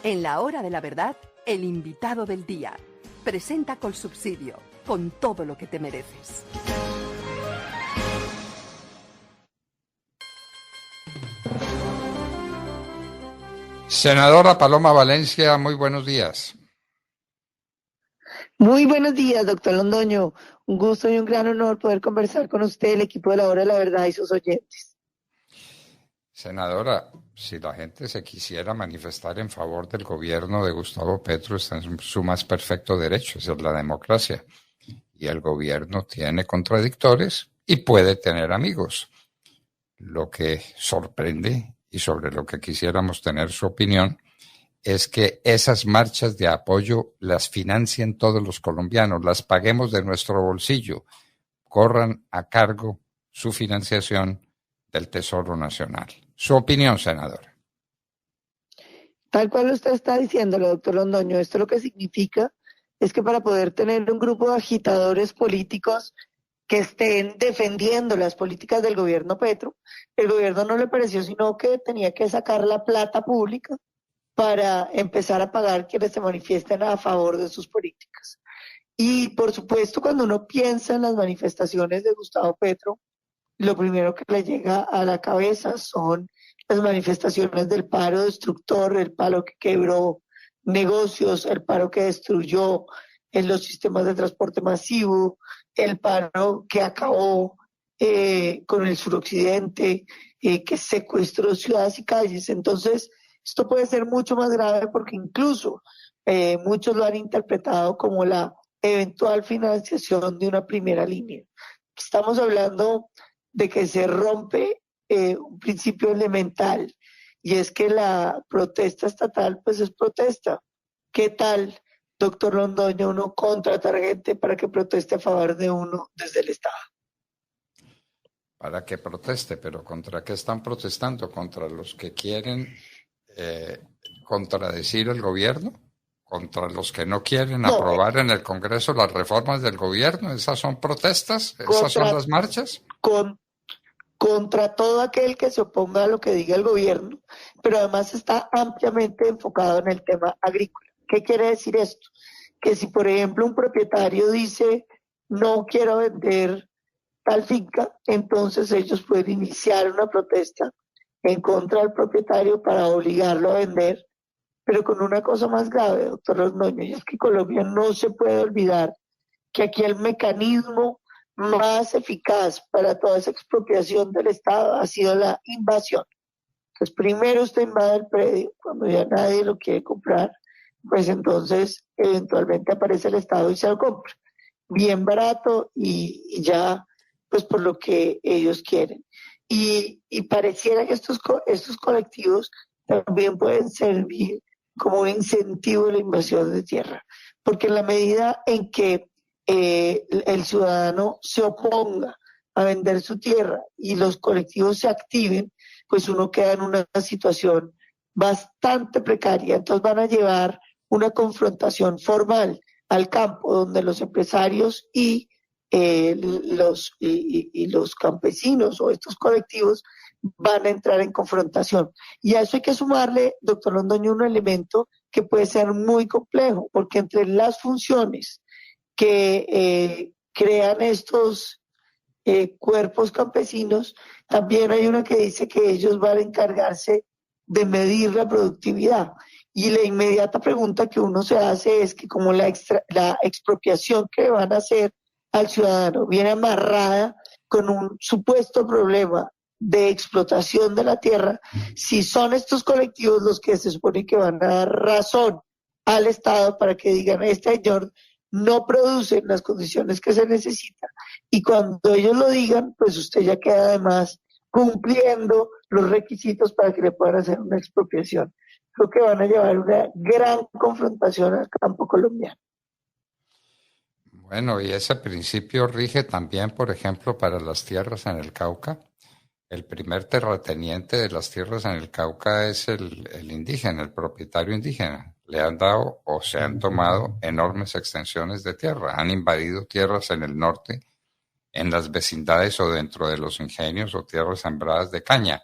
En la hora de la verdad, el invitado del día. Presenta Colsubsidio, con todo lo que te mereces. Senadora Paloma Valencia, muy buenos días. Muy buenos días, doctor Londoño. Un gusto y un gran honor poder conversar con usted, el equipo de la Hora de la Verdad y sus oyentes. Senadora, si la gente se quisiera manifestar en favor del gobierno de Gustavo Petro, está en su más perfecto derecho, esa es la democracia. Y el gobierno tiene contradictores y puede tener amigos. Lo que sorprende, y sobre lo que quisiéramos tener su opinión, es que esas marchas de apoyo las financien todos los colombianos, las paguemos de nuestro bolsillo, corran a cargo su financiación del Tesoro Nacional. Su opinión, senadora. Tal cual usted está diciéndolo, doctor Londoño, esto lo que significa es que para poder tener un grupo de agitadores políticos que estén defendiendo las políticas del gobierno Petro, el gobierno no le pareció sino que tenía que sacar la plata pública para empezar a pagar quienes se manifiesten a favor de sus políticas. Y por supuesto, cuando uno piensa en las manifestaciones de Gustavo Petro, lo primero que le llega a la cabeza son las manifestaciones del paro destructor, el paro que quebró negocios, el paro que destruyó en los sistemas de transporte masivo, el paro que acabó con el suroccidente, que secuestró ciudades y calles. Entonces, esto puede ser mucho más grave porque incluso muchos lo han interpretado como la eventual financiación de una primera línea. Estamos hablando de que se rompe un principio elemental, y es que la protesta estatal pues es protesta. ¿Qué tal, doctor Londoño, uno contratar gente para que proteste a favor de uno desde el Estado? Para que proteste, pero ¿contra qué están protestando? ¿Contra los que quieren contradecir el gobierno? ¿Contra los que no quieren aprobar en el Congreso las reformas del gobierno? ¿Esas son protestas? ¿Esas son las marchas? Contra todo aquel que se oponga a lo que diga el gobierno, pero además está ampliamente enfocado en el tema agrícola. ¿Qué quiere decir esto? Que si, por ejemplo, un propietario dice, no quiero vender tal finca, entonces ellos pueden iniciar una protesta en contra del propietario para obligarlo a vender, pero con una cosa más grave, doctor Londoño, y es que Colombia no se puede olvidar que aquí el mecanismo más eficaz para toda esa expropiación del Estado ha sido la invasión. Entonces, primero usted invade el predio, cuando ya nadie lo quiere comprar, pues entonces eventualmente aparece el Estado y se lo compra. Bien barato y ya, pues por lo que ellos quieren. Y pareciera que estos colectivos también pueden servir como un incentivo de la invasión de tierra, porque en la medida en que el ciudadano se oponga a vender su tierra y los colectivos se activen, pues uno queda en una situación bastante precaria. Entonces van a llevar una confrontación formal al campo, donde los empresarios y los campesinos o estos colectivos van a entrar en confrontación. Y a eso hay que sumarle, doctor Londoño, un elemento que puede ser muy complejo, porque entre las funciones que crean estos cuerpos campesinos, también hay una que dice que ellos van a encargarse de medir la productividad. Y la inmediata pregunta que uno se hace es que como la expropiación que van a hacer al ciudadano viene amarrada con un supuesto problema de explotación de la tierra, si son estos colectivos los que se supone que van a dar razón al Estado para que digan, este señor no produce las condiciones que se necesitan, y cuando ellos lo digan, pues usted ya queda además cumpliendo los requisitos para que le puedan hacer una expropiación. Creo que van a llevar una gran confrontación al campo colombiano. Bueno, y ese principio rige también, por ejemplo, para las tierras en el Cauca. El primer terrateniente de las tierras en el Cauca es el indígena, el propietario indígena. Le han dado o se han tomado enormes extensiones de tierra. Han invadido tierras en el norte, en las vecindades o dentro de los ingenios o tierras sembradas de caña.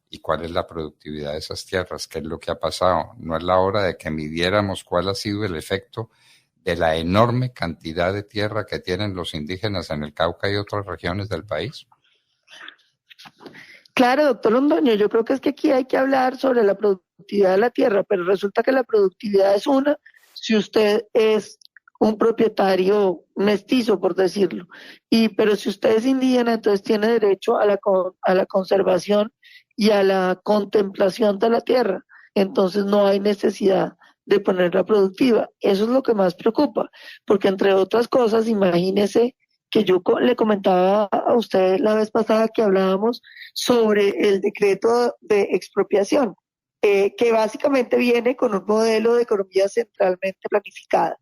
¿Y cuál es la productividad de esas tierras? ¿Qué es lo que ha pasado? ¿No es la hora de que midiéramos cuál ha sido el efecto de la enorme cantidad de tierra que tienen los indígenas en el Cauca y otras regiones del país? Claro, doctor Londoño, yo creo que es que aquí hay que hablar sobre la productividad de la tierra, pero resulta que la productividad es una si usted es un propietario mestizo, por decirlo. Pero si usted es indígena, entonces tiene derecho a la conservación y a la contemplación de la tierra. Entonces no hay necesidad de ponerla productiva. Eso es lo que más preocupa, porque entre otras cosas, imagínese que yo le comentaba a usted la vez pasada que hablábamos sobre el decreto de expropiación, que básicamente viene con un modelo de economía centralmente planificada,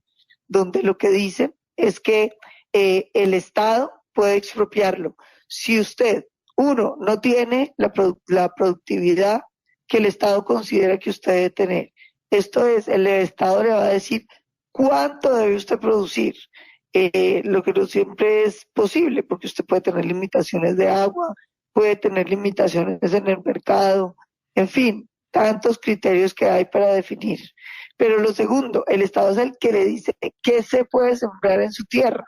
donde lo que dice es que el Estado puede expropiarlo. Si usted, uno, no tiene la productividad que el Estado considera que usted debe tener, esto es, el Estado le va a decir cuánto debe usted producir. Lo que no siempre es posible, porque usted puede tener limitaciones de agua, puede tener limitaciones en el mercado, en fin, tantos criterios que hay para definir. Pero lo segundo, el Estado es el que le dice qué se puede sembrar en su tierra.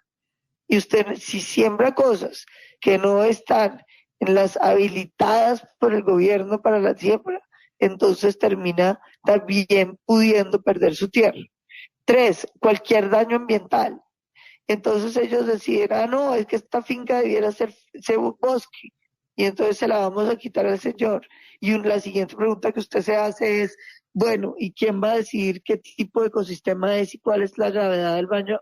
Y usted, si siembra cosas que no están en las habilitadas por el gobierno para la siembra, entonces termina también pudiendo perder su tierra. 3, cualquier daño ambiental. Entonces ellos deciden, no, es que esta finca debiera ser un bosque, y entonces se la vamos a quitar al señor. Y la siguiente pregunta que usted se hace es, bueno, ¿y quién va a decidir qué tipo de ecosistema es y cuál es la gravedad del daño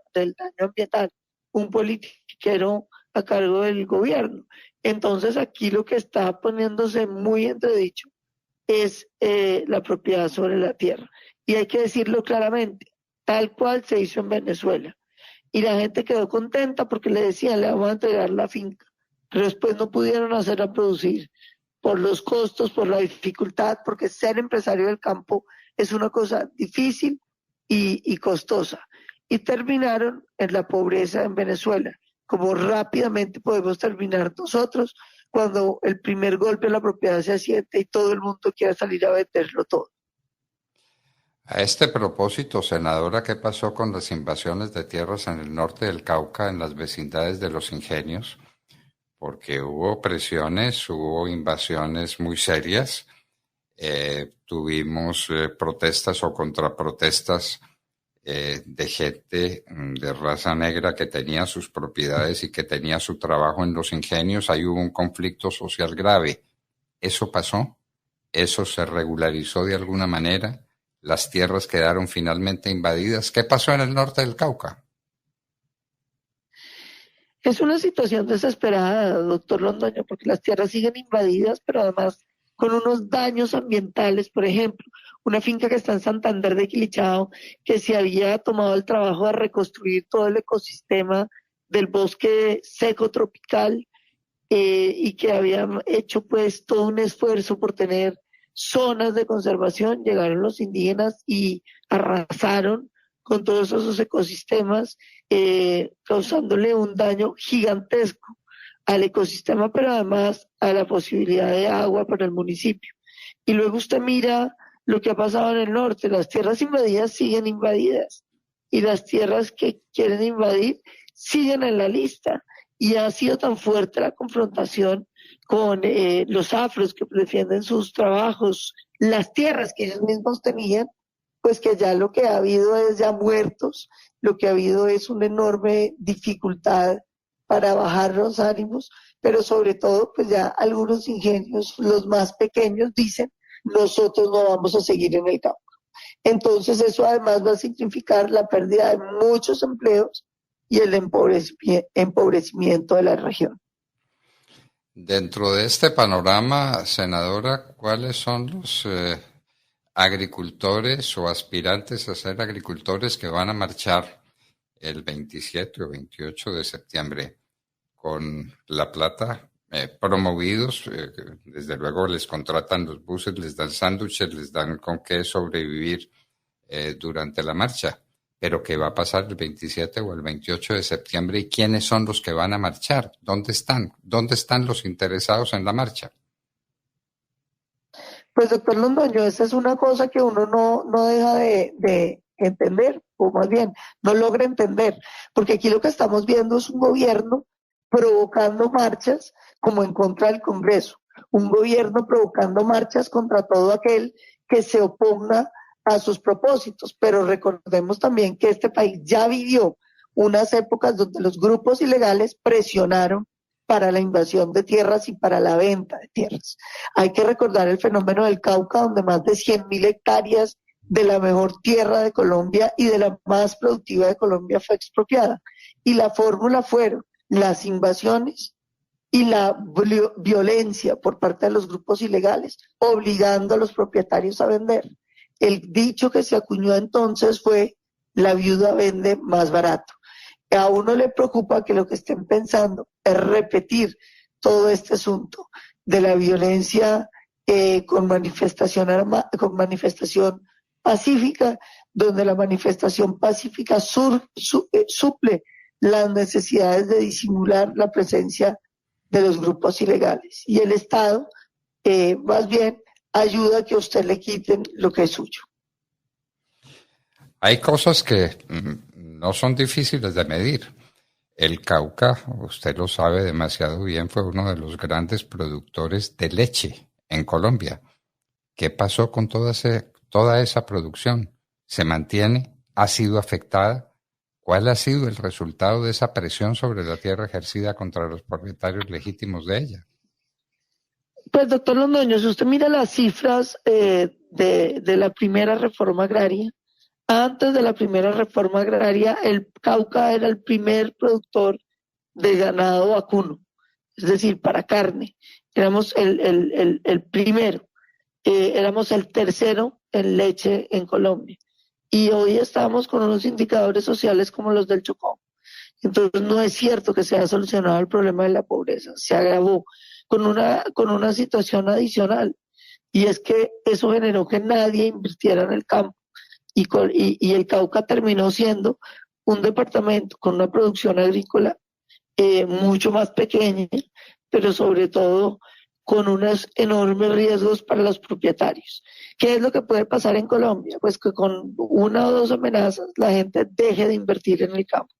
ambiental? Un politiquero a cargo del gobierno. Entonces aquí lo que está poniéndose muy entredicho es la propiedad sobre la tierra. Y hay que decirlo claramente, tal cual se hizo en Venezuela. Y la gente quedó contenta porque le decían, le vamos a entregar la finca. Pero después no pudieron hacerla producir por los costos, por la dificultad, porque ser empresario del campo es una cosa difícil y costosa. Y terminaron en la pobreza en Venezuela, como rápidamente podemos terminar nosotros cuando el primer golpe a la propiedad se asiente y todo el mundo quiere salir a venderlo todo. A este propósito, senadora, ¿qué pasó con las invasiones de tierras en el norte del Cauca, en las vecindades de los ingenios? Porque hubo presiones, hubo invasiones muy serias, tuvimos protestas o contraprotestas de gente de raza negra que tenía sus propiedades y que tenía su trabajo en los ingenios. Ahí hubo un conflicto social grave. ¿Eso pasó? ¿Eso se regularizó de alguna manera? ¿Las tierras quedaron finalmente invadidas? ¿Qué pasó en el norte del Cauca? Es una situación desesperada, doctor Londoño, porque las tierras siguen invadidas, pero además con unos daños ambientales. Por ejemplo, una finca que está en Santander de Quilichao, que se había tomado el trabajo de reconstruir todo el ecosistema del bosque seco tropical, y que habían hecho pues todo un esfuerzo por tener zonas de conservación. Llegaron los indígenas y arrasaron con todos esos ecosistemas, causándole un daño gigantesco al ecosistema, pero además a la posibilidad de agua para el municipio. Y luego usted mira lo que ha pasado en el norte, las tierras invadidas siguen invadidas y las tierras que quieren invadir siguen en la lista. Y ha sido tan fuerte la confrontación con los afros que defienden sus trabajos, las tierras que ellos mismos tenían, pues que ya lo que ha habido es ya muertos, lo que ha habido es una enorme dificultad para bajar los ánimos, pero sobre todo pues ya algunos ingenios, los más pequeños, dicen, nosotros no vamos a seguir en el campo. Entonces eso además va a significar la pérdida de muchos empleos y el empobrecimiento de la región. Dentro de este panorama, senadora, ¿cuáles son los agricultores o aspirantes a ser agricultores que van a marchar el 27 o 28 de septiembre con La Plata? Promovidos, desde luego les contratan los buses, les dan sándwiches, les dan con qué sobrevivir durante la marcha. Pero ¿qué va a pasar el 27 o el 28 de septiembre y quiénes son los que van a marchar? ¿Dónde están? ¿Dónde están los interesados en la marcha? Pues doctor Londoño, esa es una cosa que uno no deja de entender, o más bien, no logra entender, porque aquí lo que estamos viendo es un gobierno provocando marchas como en contra del Congreso, un gobierno provocando marchas contra todo aquel que se oponga a sus propósitos, pero recordemos también que este país ya vivió unas épocas donde los grupos ilegales presionaron para la invasión de tierras y para la venta de tierras. Hay que recordar el fenómeno del Cauca, donde más de 100.000 hectáreas de la mejor tierra de Colombia y de la más productiva de Colombia fue expropiada. Y la fórmula fueron las invasiones y la violencia por parte de los grupos ilegales, obligando a los propietarios a vender. El dicho que se acuñó entonces fue: la viuda vende más barato. A uno le preocupa que lo que estén pensando es repetir todo este asunto de la violencia con manifestación pacífica, donde la manifestación pacífica suple las necesidades de disimular la presencia de los grupos ilegales. Y el Estado, más bien, ayuda a que a usted le quiten lo que es suyo. Hay cosas que no son difíciles de medir. El Cauca, usted lo sabe demasiado bien, fue uno de los grandes productores de leche en Colombia. ¿Qué pasó con toda esa producción? ¿Se mantiene? ¿Ha sido afectada? ¿Cuál ha sido el resultado de esa presión sobre la tierra ejercida contra los propietarios legítimos de ella? Pues doctor Londoño, si usted mira las cifras de la primera reforma agraria, antes de la primera reforma agraria, el Cauca era el primer productor de ganado vacuno, es decir, para carne. Éramos el primero, éramos el tercero en leche en Colombia. Y hoy estamos con unos indicadores sociales como los del Chocó. Entonces no es cierto que se haya solucionado el problema de la pobreza, se agravó con una situación adicional, y es que eso generó que nadie invirtiera en el campo. Y el Cauca terminó siendo un departamento con una producción agrícola mucho más pequeña, pero sobre todo con unos enormes riesgos para los propietarios. ¿Qué es lo que puede pasar en Colombia? Pues que con una o dos amenazas la gente deje de invertir en el campo.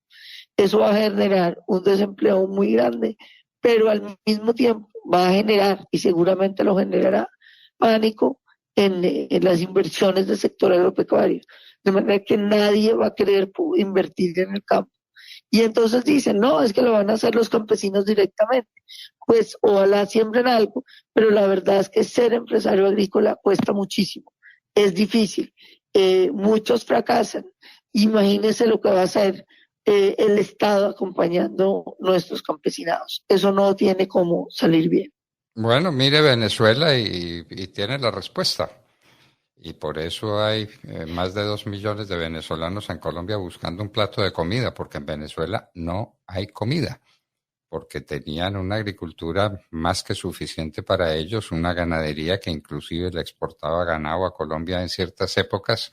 Eso va a generar un desempleo muy grande, pero al mismo tiempo va a generar, y seguramente lo generará, pánico en las inversiones del sector agropecuario, de manera que nadie va a querer invertir en el campo. Y entonces dicen, no, es que lo van a hacer los campesinos directamente. Pues ojalá siembren algo, pero la verdad es que ser empresario agrícola cuesta muchísimo, es difícil, muchos fracasan. Imagínense lo que va a hacer el Estado acompañando nuestros campesinados. Eso no tiene cómo salir bien. Bueno, mire Venezuela y tiene la respuesta. Y por eso hay más de 2 millones de venezolanos en Colombia buscando un plato de comida, porque en Venezuela no hay comida, porque tenían una agricultura más que suficiente para ellos, una ganadería que inclusive le exportaba ganado a Colombia en ciertas épocas.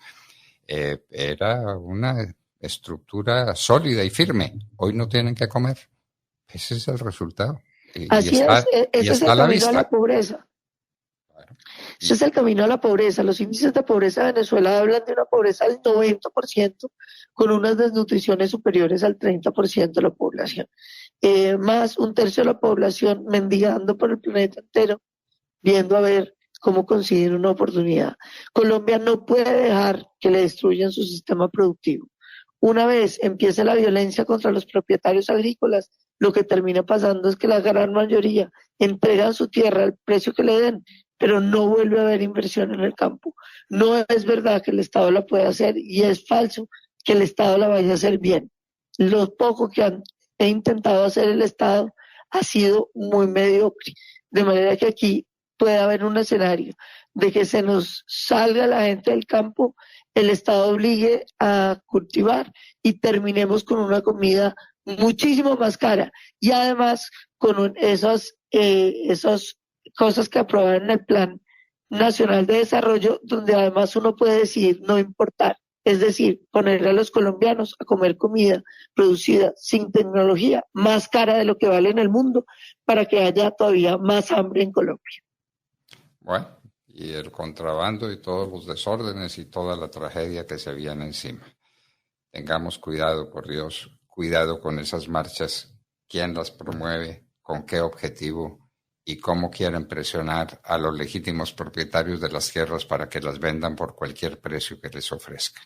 Era una estructura sólida y firme. Hoy no tienen que comer. Ese es el resultado. Así es, ese es el camino a la pobreza. Claro. Ese es el camino a la pobreza. Los índices de pobreza de Venezuela hablan de una pobreza del 90%, con unas desnutriciones superiores al 30% de la población. Más un tercio de la población mendigando por el planeta entero, viendo a ver cómo consiguen una oportunidad. Colombia no puede dejar que le destruyan su sistema productivo. Una vez empiece la violencia contra los propietarios agrícolas, lo que termina pasando es que la gran mayoría entregan su tierra al precio que le den, pero no vuelve a haber inversión en el campo. No es verdad que el Estado la pueda hacer, y es falso que el Estado la vaya a hacer bien. Lo poco que ha intentado hacer el Estado ha sido muy mediocre, de manera que aquí puede haber un escenario de que se nos salga la gente del campo, el Estado obligue a cultivar y terminemos con una comida muchísimo más cara, y además con esas cosas que aprobaron en el Plan Nacional de Desarrollo, donde además uno puede decidir no importar, es decir, poner a los colombianos a comer comida producida sin tecnología, más cara de lo que vale en el mundo, para que haya todavía más hambre en Colombia. Bueno, y el contrabando y todos los desórdenes y toda la tragedia que se viene encima. Tengamos cuidado, por Dios, cuidado con esas marchas, quién las promueve, con qué objetivo y cómo quieren presionar a los legítimos propietarios de las tierras para que las vendan por cualquier precio que les ofrezcan.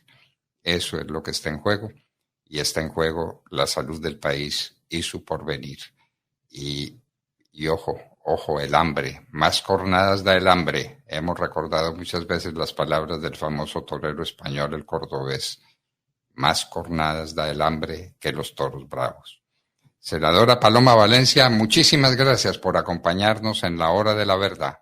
Eso es lo que está en juego, y está en juego la salud del país y su porvenir. Y ojo, el hambre, más cornadas da el hambre. Hemos recordado muchas veces las palabras del famoso torero español, el cordobés. Más cornadas da el hambre que los toros bravos. Senadora Paloma Valencia, muchísimas gracias por acompañarnos en la hora de la verdad.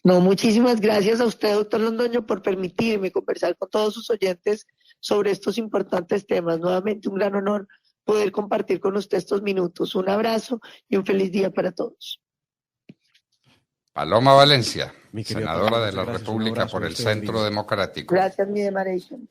No, muchísimas gracias a usted, doctor Londoño, por permitirme conversar con todos sus oyentes sobre estos importantes temas. Nuevamente un gran honor poder compartir con usted estos minutos. Un abrazo y un feliz día para todos. Paloma Valencia, senadora Paloma, de la gracias, República por el Centro Democrático. Gracias, mi demarcation.